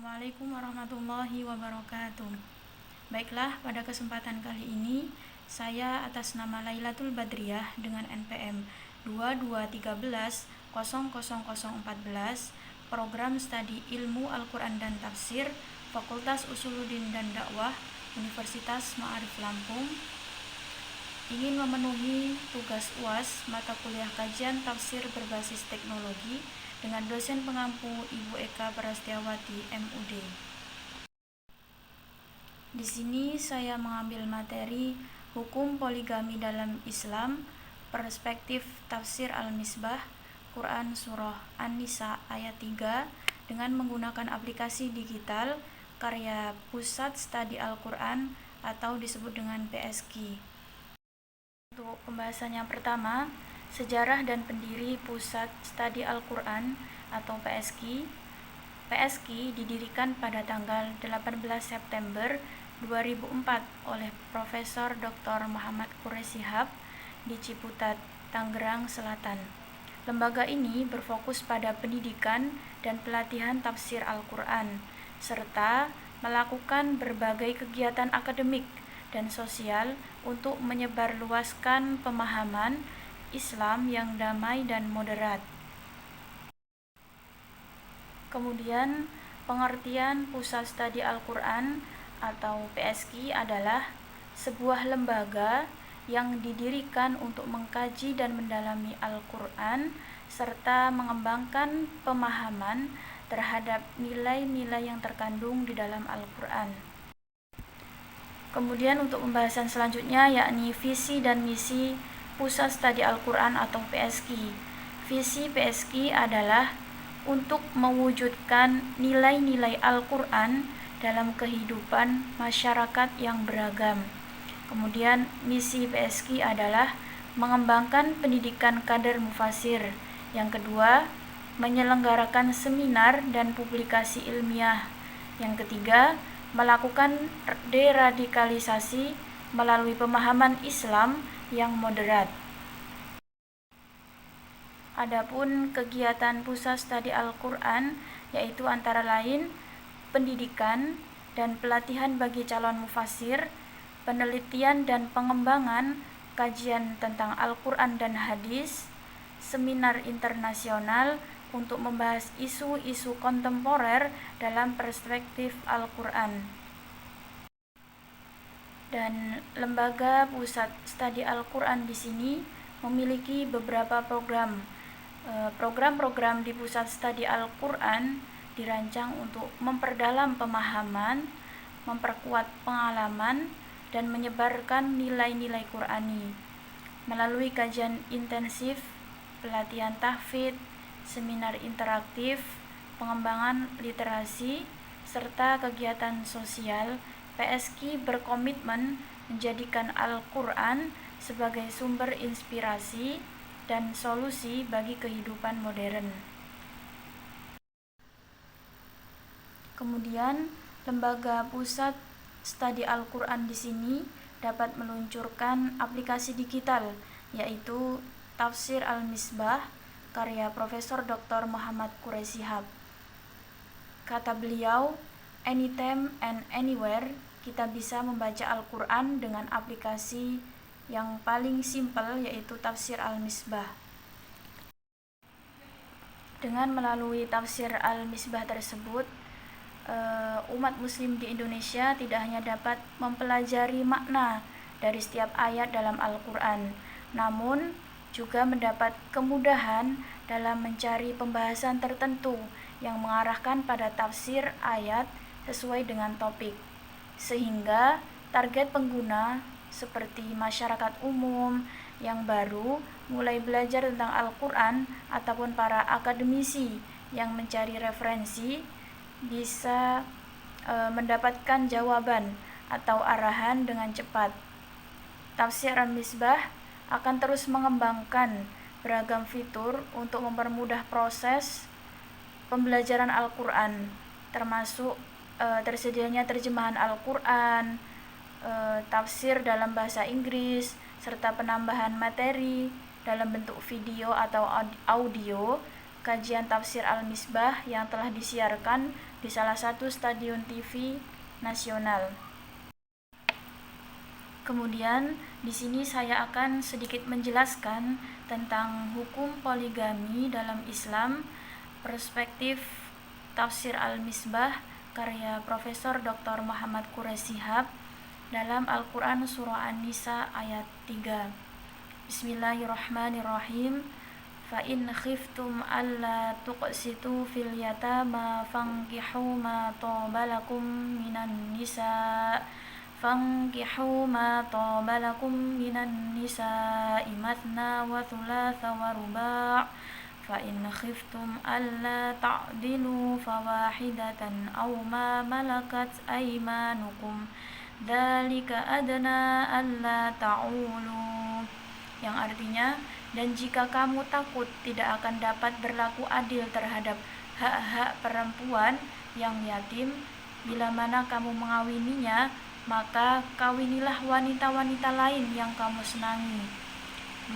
Assalamualaikum warahmatullahi wabarakatuh. Baiklah, pada kesempatan kali ini saya atas nama Lailatul Badriyah dengan NPM 22130014 Program Studi Ilmu Al-Quran dan Tafsir Fakultas Usuluddin dan Dakwah Universitas Ma'arif Lampung ingin memenuhi tugas UAS mata kuliah kajian tafsir berbasis teknologi dengan dosen pengampu Ibu Eka Prastiawati MUD. Di sini saya mengambil materi hukum poligami dalam Islam, perspektif tafsir Al-Misbah, Quran Surah An-Nisa ayat 3 dengan menggunakan aplikasi digital karya Pusat Studi Al-Quran atau disebut dengan PSQ. Untuk pembahasan yang pertama, sejarah dan pendiri Pusat Studi Al-Quran atau PSQ. PSQ didirikan pada tanggal 18 September 2004 oleh Profesor Dr. Muhammad Quraish Shihab di Ciputat, Tangerang Selatan. Lembaga ini berfokus pada pendidikan dan pelatihan tafsir Al-Quran, serta melakukan berbagai kegiatan akademik dan sosial untuk menyebarluaskan pemahaman Islam yang damai dan moderat. Kemudian, pengertian Pusat Studi Al-Quran atau PSQ adalah sebuah lembaga yang didirikan untuk mengkaji dan mendalami Al-Quran serta mengembangkan pemahaman terhadap nilai-nilai yang terkandung di dalam Al-Quran. Kemudian untuk pembahasan selanjutnya yakni visi dan misi Pusat Studi Al-Quran atau PSQ. Visi PSQ adalah untuk mewujudkan nilai-nilai Al-Quran dalam kehidupan masyarakat yang beragam. Kemudian misi PSQ adalah mengembangkan pendidikan kader mufasir. Yang kedua, menyelenggarakan seminar dan publikasi ilmiah. Yang ketiga, melakukan deradikalisasi melalui pemahaman Islam yang moderat. Adapun kegiatan Pusat Studi Al-Quran yaitu antara lain pendidikan dan pelatihan bagi calon mufasir, penelitian dan pengembangan kajian tentang Al-Quran dan hadis, seminar internasional untuk membahas isu-isu kontemporer dalam perspektif Al-Quran. Dan lembaga Pusat Studi Al-Quran di sini memiliki beberapa program di Pusat Studi Al-Quran dirancang untuk memperdalam pemahaman, memperkuat pengalaman, dan menyebarkan nilai-nilai Qurani melalui kajian intensif, pelatihan tahfidz, seminar interaktif, pengembangan literasi, serta kegiatan sosial. PSQ berkomitmen menjadikan Al-Quran sebagai sumber inspirasi dan solusi bagi kehidupan modern. Kemudian, lembaga Pusat Studi Al-Quran di sini dapat meluncurkan aplikasi digital yaitu Tafsir Al-Misbah karya Profesor Dr. Muhammad Quraish Shihab. Kata beliau, anytime and anywhere kita bisa membaca Al-Quran dengan aplikasi yang paling simpel yaitu Tafsir Al-Misbah. Dengan melalui Tafsir Al-Misbah tersebut, umat muslim di Indonesia tidak hanya dapat mempelajari makna dari setiap ayat dalam Al-Quran, namun juga mendapat kemudahan dalam mencari pembahasan tertentu yang mengarahkan pada tafsir ayat sesuai dengan topik, sehingga target pengguna seperti masyarakat umum yang baru mulai belajar tentang Al-Quran ataupun para akademisi yang mencari referensi bisa mendapatkan jawaban atau arahan dengan cepat. Tafsir Al-Misbah akan terus mengembangkan beragam fitur untuk mempermudah proses pembelajaran Al-Quran, termasuk tersedianya terjemahan Al-Quran, tafsir dalam bahasa Inggris, serta penambahan materi dalam bentuk video atau audio kajian tafsir Al-Misbah yang telah disiarkan di salah satu stasiun TV nasional. Kemudian di sini saya akan sedikit menjelaskan tentang hukum poligami dalam Islam, perspektif tafsir Al-Misbah karya Profesor Dr. Muhammad Quraisy Shihab dalam Al-Quran Surah An-Nisa ayat 3. Bismillahirrahmanirrahim. Fa in khiftum alla tuqsitu fil yatama fankihu ma tabalakum minan nisa mathna wa thulatha wa ruba'. Fa in khiftum alla ta'dilu fawahidatan aw ma malakat aymanukum dzalika adna alla ta'ulu, yang artinya, dan jika kamu takut tidak akan dapat berlaku adil terhadap hak-hak perempuan yang yatim, bila mana kamu mengawininya, maka kawinilah wanita-wanita lain yang kamu senangi,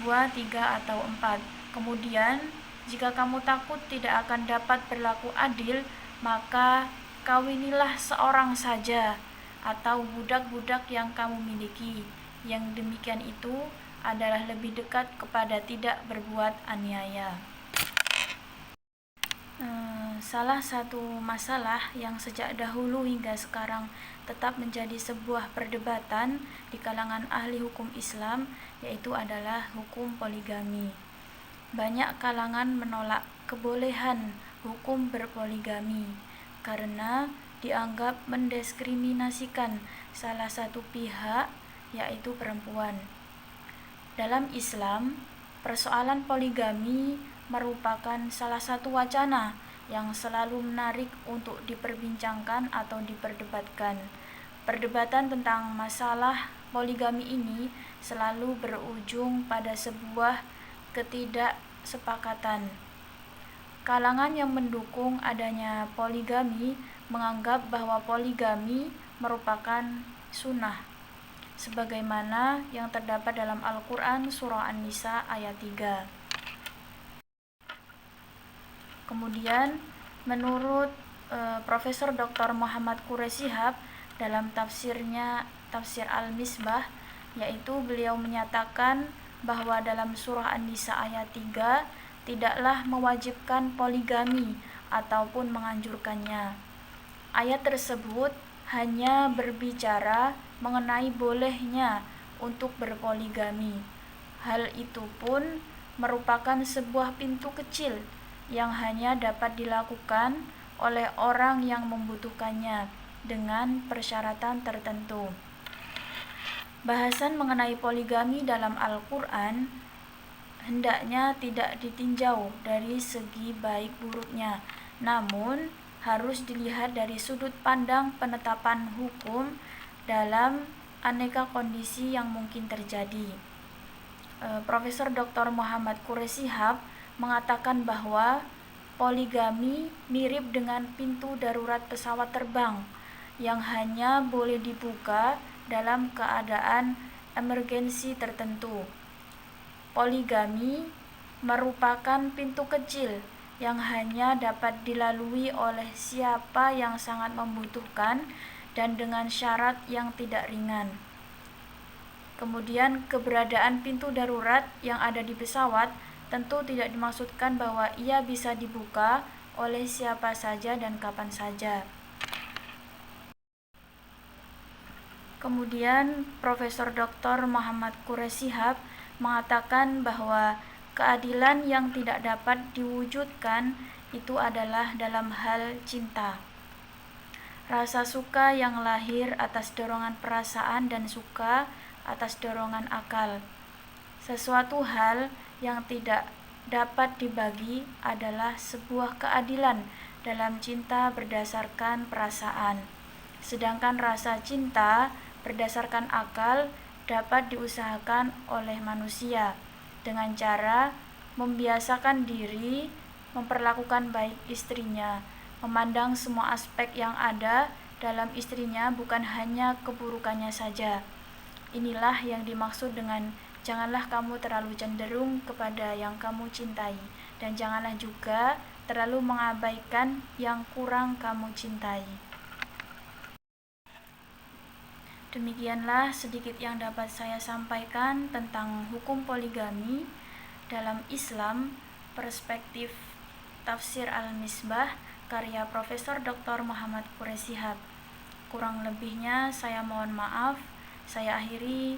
2, 3, atau 4. Kemudian, jika kamu takut tidak akan dapat berlaku adil, maka kawinilah seorang saja atau budak-budak yang kamu miliki. Yang demikian itu adalah lebih dekat kepada tidak berbuat aniaya. Salah satu masalah yang sejak dahulu hingga sekarang tetap menjadi sebuah perdebatan di kalangan ahli hukum Islam, yaitu adalah hukum poligami. Banyak kalangan menolak kebolehan hukum berpoligami karena dianggap mendiskriminasikan salah satu pihak, yaitu perempuan. Dalam Islam, persoalan poligami merupakan salah satu wacana yang selalu menarik untuk diperbincangkan atau diperdebatkan. Perdebatan tentang masalah poligami ini selalu berujung pada sebuah ketidaksepakatan. Kalangan yang mendukung adanya poligami menganggap bahwa poligami merupakan sunnah, sebagaimana yang terdapat dalam Al-Quran Surah An-Nisa ayat 3. Kemudian, menurut Profesor Dr. Muhammad Quraisy Shihab dalam tafsirnya Tafsir Al-Misbah, yaitu beliau menyatakan bahwa dalam Surah An-Nisa ayat 3 tidaklah mewajibkan poligami ataupun menganjurkannya. Ayat tersebut hanya berbicara mengenai bolehnya untuk berpoligami. Hal itu pun merupakan sebuah pintu kecil yang hanya dapat dilakukan oleh orang yang membutuhkannya dengan persyaratan tertentu. Bahasan mengenai poligami dalam Al-Quran hendaknya tidak ditinjau dari segi baik buruknya, namun harus dilihat dari sudut pandang penetapan hukum dalam aneka kondisi yang mungkin terjadi. Profesor Dr. Muhammad Quraisy Shihab mengatakan bahwa poligami mirip dengan pintu darurat pesawat terbang yang hanya boleh dibuka dalam keadaan emergensi tertentu. Poligami merupakan pintu kecil yang hanya dapat dilalui oleh siapa yang sangat membutuhkan dan dengan syarat yang tidak ringan. Kemudian, keberadaan pintu darurat yang ada di pesawat tentu tidak dimaksudkan bahwa ia bisa dibuka oleh siapa saja dan kapan saja. Kemudian, Profesor Dr. Muhammad Quraisy Shihab mengatakan bahwa keadilan yang tidak dapat diwujudkan itu adalah dalam hal cinta. Rasa suka yang lahir atas dorongan perasaan dan suka atas dorongan akal. Sesuatu hal yang tidak dapat dibagi adalah sebuah keadilan dalam cinta berdasarkan perasaan. Sedangkan rasa cinta berdasarkan akal dapat diusahakan oleh manusia dengan cara membiasakan diri memperlakukan baik istrinya, memandang semua aspek yang ada dalam istrinya bukan hanya keburukannya saja. Inilah yang dimaksud dengan janganlah kamu terlalu cenderung kepada yang kamu cintai, dan janganlah juga terlalu mengabaikan yang kurang kamu cintai. Demikianlah sedikit yang dapat saya sampaikan tentang hukum poligami dalam Islam, perspektif Tafsir Al-Misbah, karya Profesor Dr. Muhammad Quraish Shihab. Kurang lebihnya saya mohon maaf. Saya akhiri.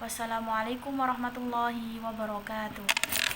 Wassalamualaikum warahmatullahi wabarakatuh.